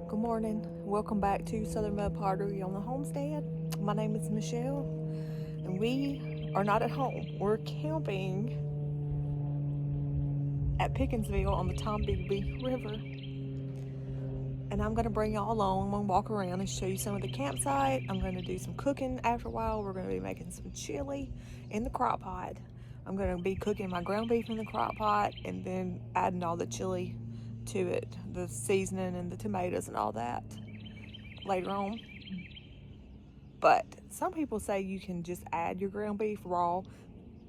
Good morning. Welcome back to Southern Mud Pottery on the homestead. My name is Michelle, and we are not at home. We're camping at Pickinsville on the Tombigbee River. And I'm going to bring y'all along. I'm going to walk around and show you some of the campsite. I'm going to do some cooking after a while. We're going to be making some chili in the crock pot. I'm going to be cooking my ground beef in the crock pot and then adding all the chili to it, the seasoning and the tomatoes and all that later on. But some people say you can just add your ground beef raw,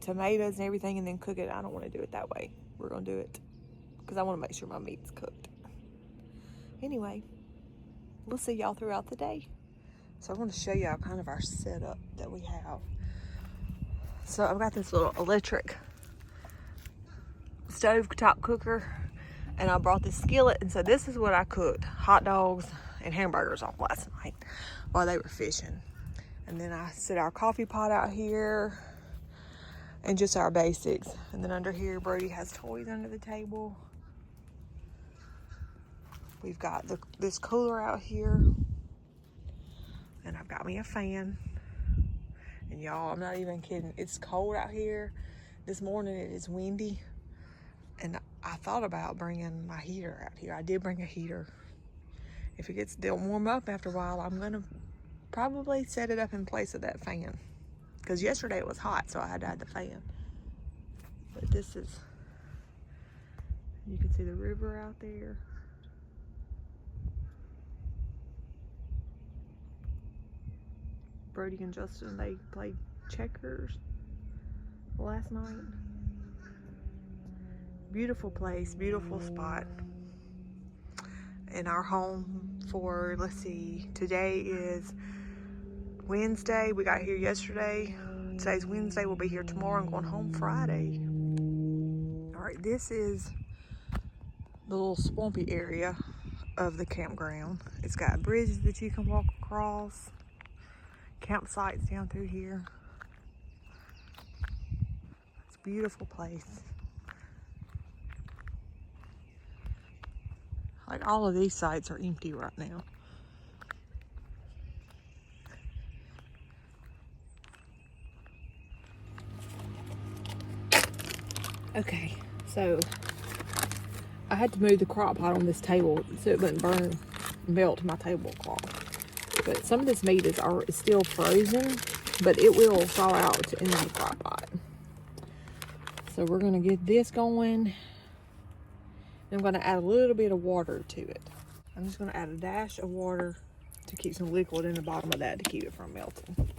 tomatoes and everything, and then cook it. I don't want to do it that way. We're going to do it because I want to make sure my meat's cooked. Anyway, we'll see y'all throughout the day. So I'm going to show y'all kind of our setup that we have. So I've got this little electric stove top cooker, and I brought this skillet, and so this is what I cooked hot dogs and hamburgers on last night while they were fishing. And then I set our coffee pot out here and just our basics. And then under here, Brody has toys under the table. We've got this cooler out here. And I've got me a fan. And y'all, I'm not even kidding. It's cold out here. This morning it is windy. And I thought about bringing my heater out here. I did bring a heater. If it gets still warm up after a while, I'm going to probably set it up in place of that fan. Because yesterday it was hot, so I had to add the fan. But this is, you can see the river out there. Brody and Justin, they played checkers last night. Beautiful place, beautiful spot. In our home for, let's see, today is Wednesday. We got here yesterday. Today's Wednesday. We'll be here tomorrow and going home Friday. All right, this is the little swampy area of the campground. It's got bridges that you can walk across, campsites down through here. It's a beautiful place. Like all of these sites are empty right now. Okay, so I had to move the crock pot on this table so it wouldn't burn, melt my tablecloth. But some of this meat is still frozen, but it will thaw out in the crock pot. So we're gonna get this going. I'm gonna add a little bit of water to it. I'm just gonna add a dash of water to keep some liquid in the bottom of that to keep it from melting.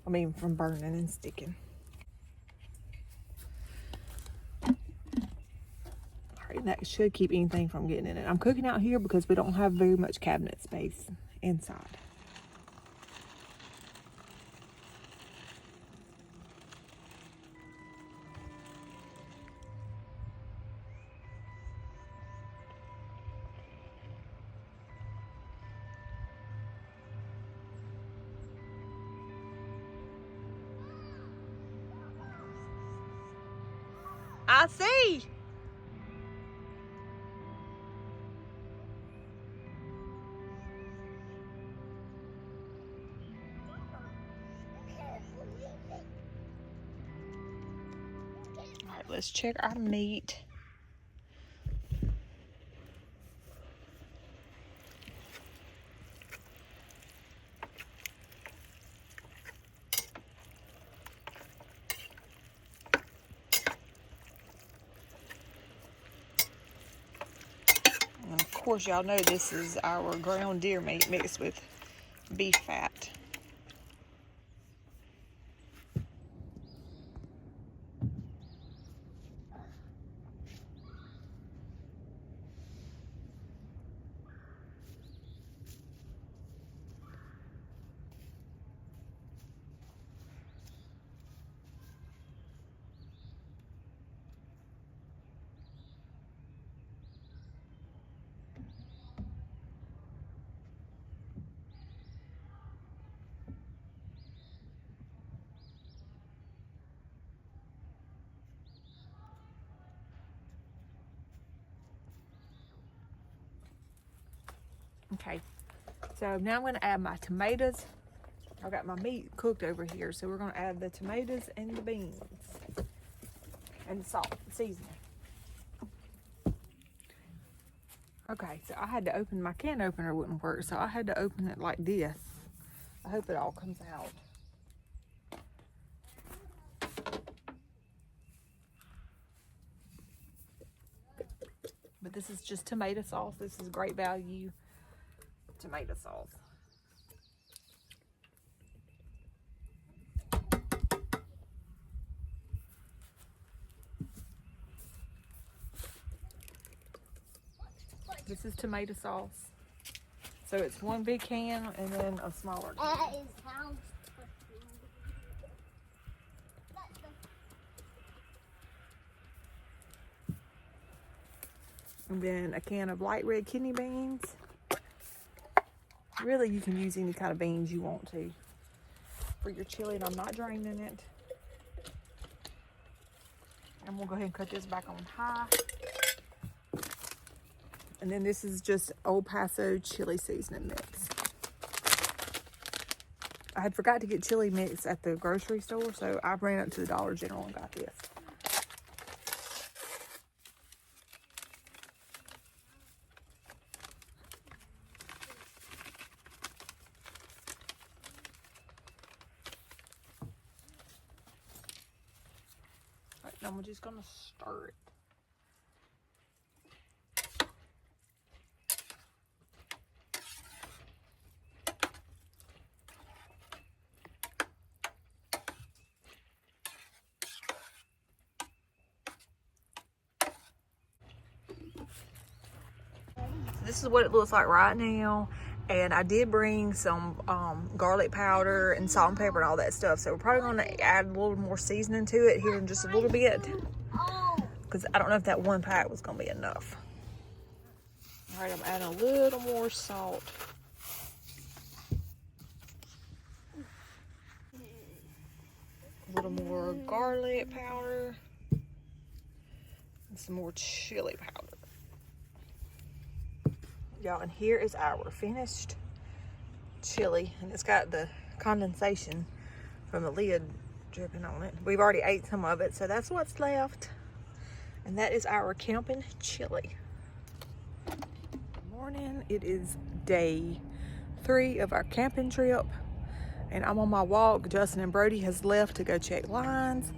I mean, from burning and sticking. Alright, that should keep anything from getting in it. I'm cooking out here because we don't have very much cabinet space inside. I see. All right, let's check our meat. And of course, y'all know this is our ground deer meat mixed with beef fat. Okay, so now I'm gonna add my tomatoes. I got my meat cooked over here, so we're gonna add the tomatoes and the beans and the salt, seasoning. Okay, so I had to open, my can opener wouldn't work, so I had to open it like this. I hope it all comes out. But this is just tomato sauce. This is great value tomato sauce. This is tomato sauce. So it's one big can and then a smaller can. That is how. And then a can of light red kidney beans. Really, you can use any kind of beans you want to for your chili, and I'm not draining it. And we'll go ahead and cut this back on high. And then this is just Old Paso chili seasoning mix. I had forgot to get chili mix at the grocery store, so I ran up to the Dollar General and got this. Right, now we're just gonna stir it. This is what it looks like right now, and I did bring some garlic powder and salt and pepper and all that stuff, so we're probably going to add a little more seasoning to it here in just a little bit, because I don't know if that one pack was going to be enough. All right, I'm adding a little more salt. A little more garlic powder and some more chili powder. Y'all, and here is our finished chili, and it's got the condensation from the lid dripping on it. We've already ate some of it, so that's what's left. And that is our camping chili. Good morning. It is day 3 of our camping trip, and I'm on my walk. Justin and Brody has left to go check lines.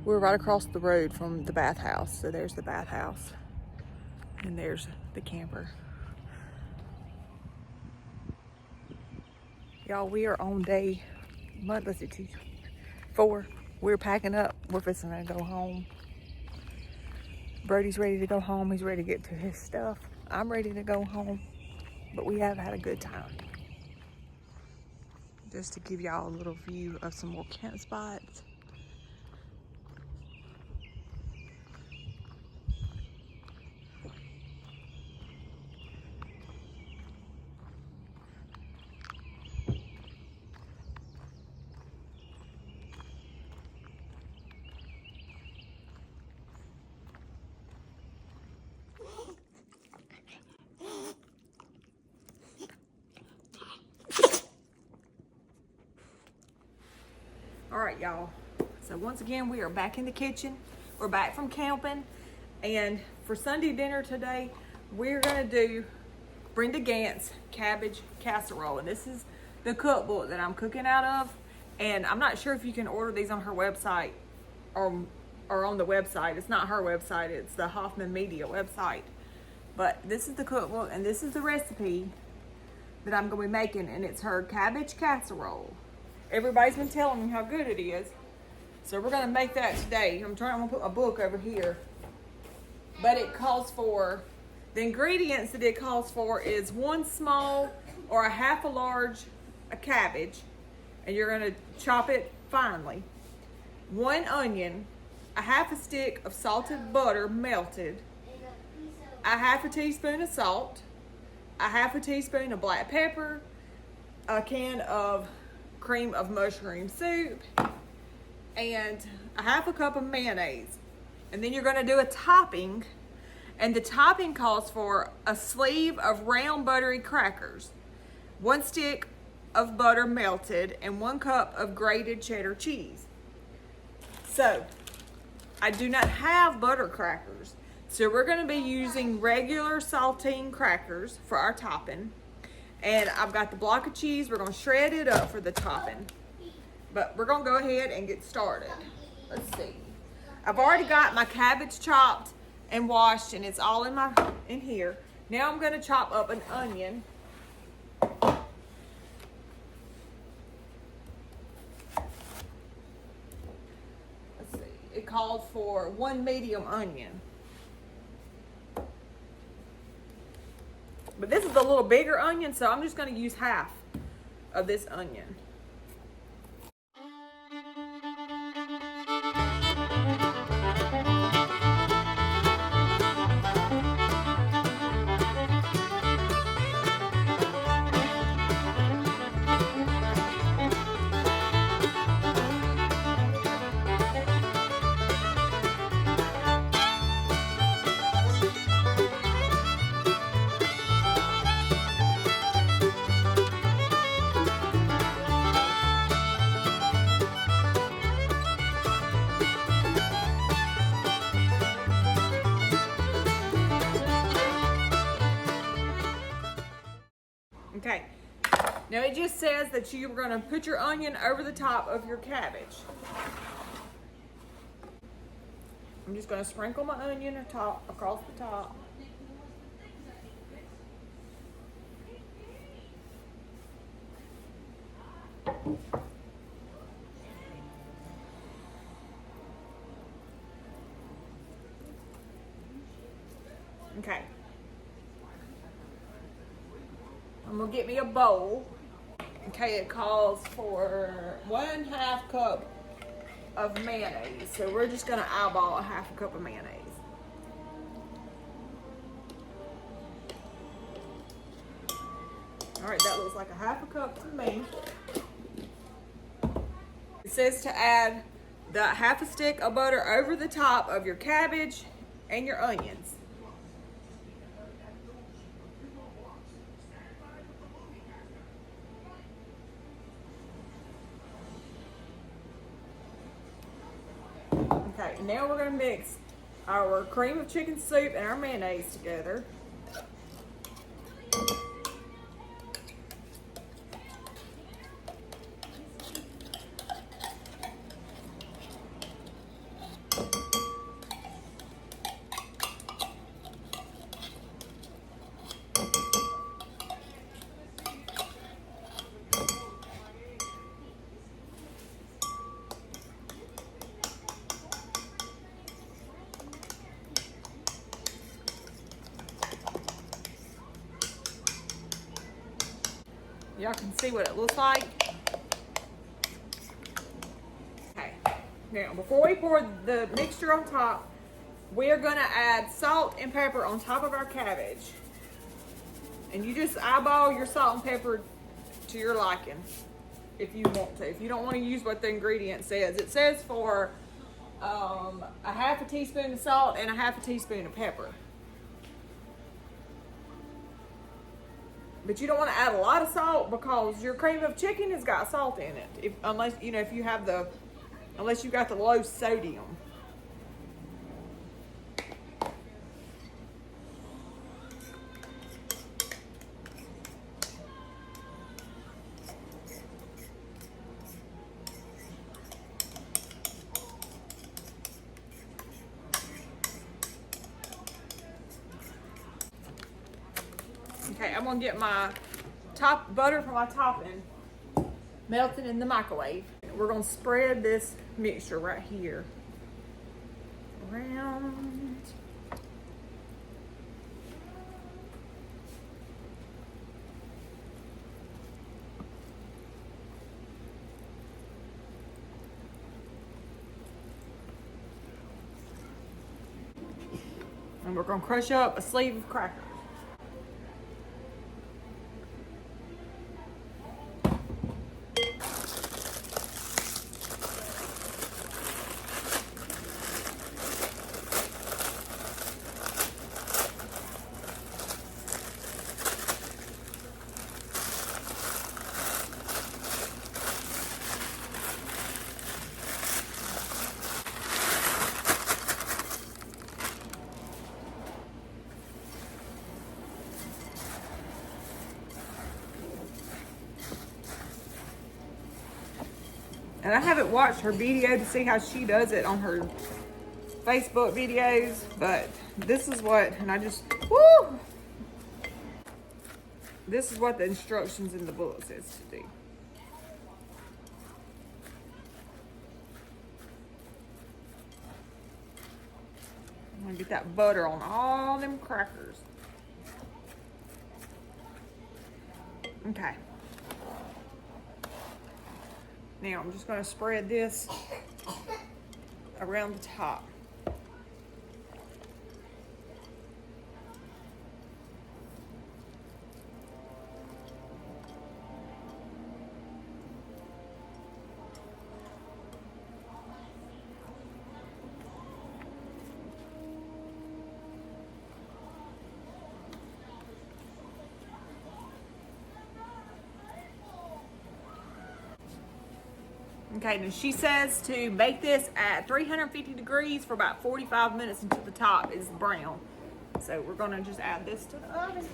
We're right across the road from the bathhouse, so there's the bathhouse, and there's the camper. Y'all, we are on day, let's see, 2, 4. We're packing up. We're fixing to go home. Brody's ready to go home. He's ready to get to his stuff. I'm ready to go home. But we have had a good time. Just to give y'all a little view of some more camp spots. All right, y'all. So once again, we are back in the kitchen. We're back from camping. And for Sunday dinner today, we're gonna do Brenda Gantt's Cabbage Casserole. And this is the cookbook that I'm cooking out of. And I'm not sure if you can order these on her website or on the website. It's not her website, it's the Hoffman Media website. But this is the cookbook, and this is the recipe that I'm gonna be making, and it's her cabbage casserole. Everybody's been telling me how good it is. So we're gonna make that today. I'm gonna put my book over here. But it calls for, the ingredients that it calls for is 1 small or a half a large cabbage. And you're gonna chop it finely. 1 onion, a half a stick of salted butter melted, a half a teaspoon of salt, a half a teaspoon of black pepper, a can of cream of mushroom soup, and a half a cup of mayonnaise. And then you're going to do a topping, And the topping calls for a sleeve of round buttery crackers, 1 stick of butter melted, and 1 cup of grated cheddar cheese. So, I do not have butter crackers, so we're going to be using regular saltine crackers for our topping. And I've got the block of cheese. We're going to shred it up for the topping. But we're going to go ahead and get started. Let's see. I've already got my cabbage chopped and washed, and it's all in here. Now I'm going to chop up an onion. Let's see. It called for 1 medium onion. But this is a little bigger onion, so I'm just going to use half of this onion. Okay, now it just says that you're going to put your onion over the top of your cabbage. I'm just going to sprinkle my onion across the top. Okay. I'm gonna get me a bowl. Okay, it calls for 1/2 cup of mayonnaise. So we're just gonna eyeball a 1/2 cup of mayonnaise. All right, that looks like a 1/2 cup to me. It says to add the 1/2 stick of butter over the top of your cabbage and your onions. Okay, now we're going to mix our cream of chicken soup and our mayonnaise together. Y'all can see what it looks like. Okay, now before we pour the mixture on top, we're gonna add salt and pepper on top of our cabbage. And you just eyeball your salt and pepper to your liking if you want to. If you don't want to use what the ingredient says. It says for a 1/2 teaspoon of salt and a 1/2 teaspoon of pepper. But you don't want to add a lot of salt because your cream of chicken has got salt in it. Unless you got the low sodium. Okay, I'm gonna get my butter for my topping melted in the microwave. We're gonna spread this mixture right here around. And we're gonna crush up a sleeve of crackers. And I haven't watched her video to see how she does it on her Facebook videos, but this is what, and I just, woo! This is what the instructions in the book says to do. I'm gonna get that butter on all them crackers. Okay. Now I'm just gonna spread this around the top. Okay, now she says to bake this at 350 degrees for about 45 minutes until the top is brown. So we're gonna just add this to the oven.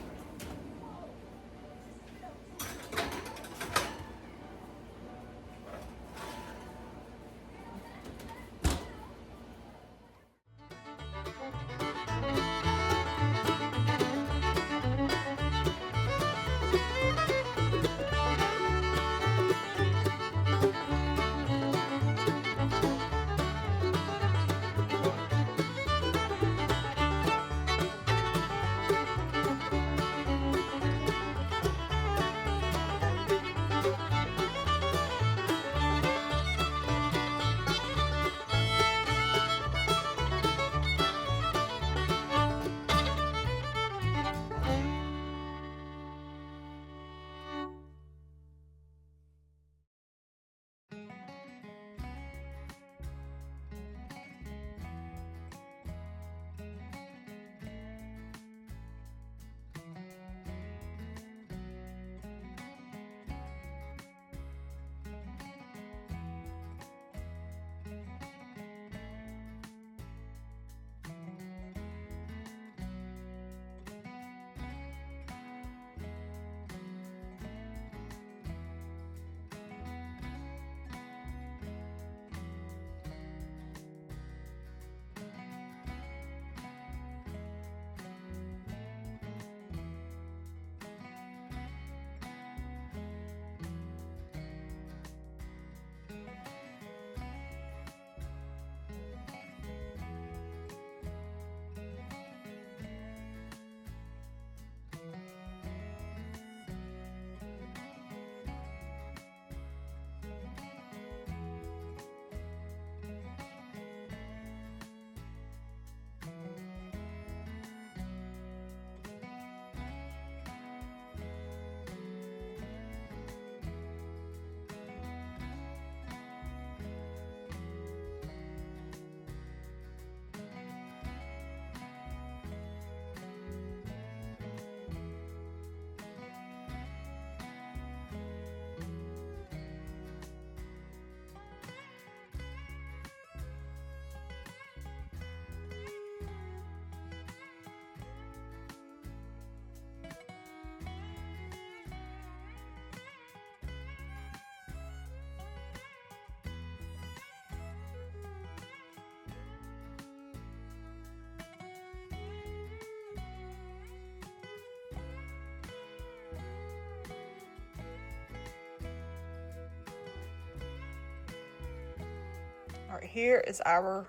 All right, here is our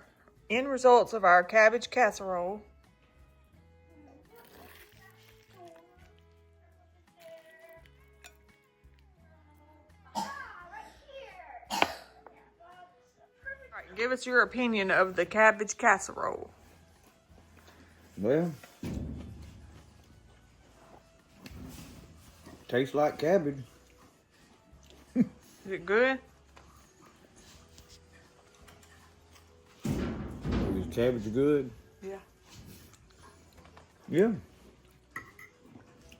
end results of our cabbage casserole. All right, give us your opinion of the cabbage casserole. Well, tastes like cabbage. Is it good? Is cabbage good? Yeah. Yeah.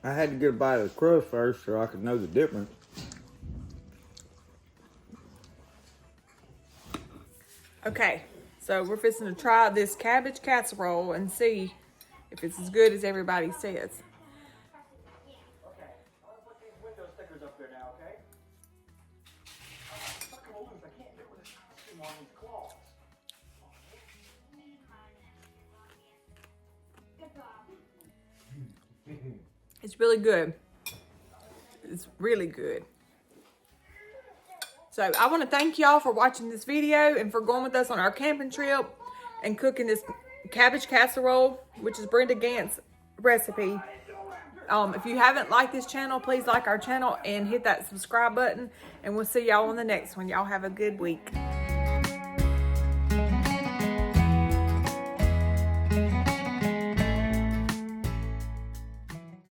I had to get a bite of the crust first so I could know the difference. Okay, so we're fixing to try this cabbage casserole and see if it's as good as everybody says. Okay, I'll put these window stickers up there now, okay? Come on, I can't It's really good. It's really good. So I want to thank y'all for watching this video and for going with us on our camping trip and cooking this cabbage casserole, which is Brenda Gantt's recipe. If you haven't liked this channel, please like our channel and hit that subscribe button. And we'll see y'all on the next one. Y'all have a good week.